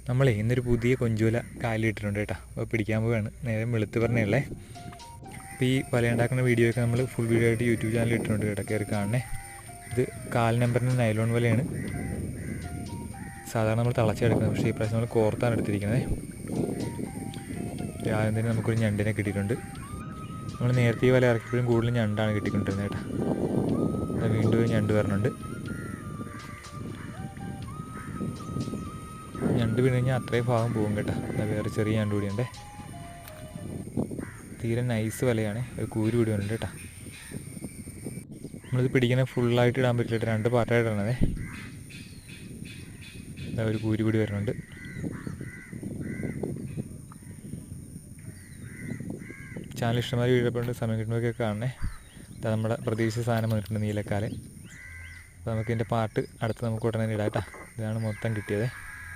നമ്മളെ ഇന്നൊരു പുതിയ കൊഞ്ചുവല കാലിലിട്ടിട്ടുണ്ട് കേട്ടോ. അപ്പോൾ പിടിക്കാൻ പോവുകയാണ്. നേരം വെളുത്ത് പറഞ്ഞല്ലേ. അപ്പോൾ ഈ വല ഉണ്ടാക്കുന്ന വീഡിയോ ഒക്കെ നമ്മൾ ഫുൾ വീഡിയോ ആയിട്ട് യൂട്യൂബ് ചാനലിൽ ഇട്ടിട്ടുണ്ട് കേട്ടോ, കയറി കാണണേ. ഇത് 4 നമ്പറിൻ്റെ നൈലോൺ വലയാണ്. സാധാരണ നമ്മൾ തിളച്ചെടുക്കുന്നത്, പക്ഷേ ഈ പ്രാവശ്യം നമ്മൾ കോർത്താണ് എടുത്തിരിക്കുന്നത്. ആദ്യം തന്നെ നമുക്കൊരു ഞണ്ടിനെ കിട്ടിയിട്ടുണ്ട്. നമ്മൾ നേരത്തെ ഈ വല ഇറക്കിയപ്പോഴും കൂടുതലും ഞണ്ടാണ് കിട്ടിക്കൊണ്ടിരുന്നത് കേട്ടോ. വീണ്ടും ഒരു ഞണ്ട് വരണുണ്ട്. ഞണ്ട് വീണ് കഴിഞ്ഞാൽ അത്രയും ഭാഗം പോകും കേട്ടോ. വേറെ ചെറിയ ഞണ്ട് കൂടിയുണ്ടേ. തീരെ നൈസ് വലയാണ്. ഒരു കൂര് കൂടി വന്നിട്ടുണ്ട് കേട്ടോ. നമ്മളിത് പിടിക്കുന്നത് ഫുള്ളായിട്ട് ഇടാൻ പറ്റില്ല, 2 പാർട്ടായിട്ട് ഇടണതേ. ഒരു കൂരി കൂടി വരുന്നുണ്ട്. ചാനൽ ഇഷ്ടമായി വീഴപ്പോണ്ട് സമയം കിട്ടുമ്പോഴൊക്കെ കാണണേ. നമ്മുടെ പ്രതീക്ഷിച്ച സാധനം വന്നിട്ടുണ്ട്, നീലക്കാലൻ. അപ്പോൾ നമുക്കിതിൻ്റെ പാർട്ട് അടുത്ത് നമുക്ക് ഉടനെ ഇടാം കേട്ടോ. ഇതാണ് മൊത്തം കിട്ടിയത്.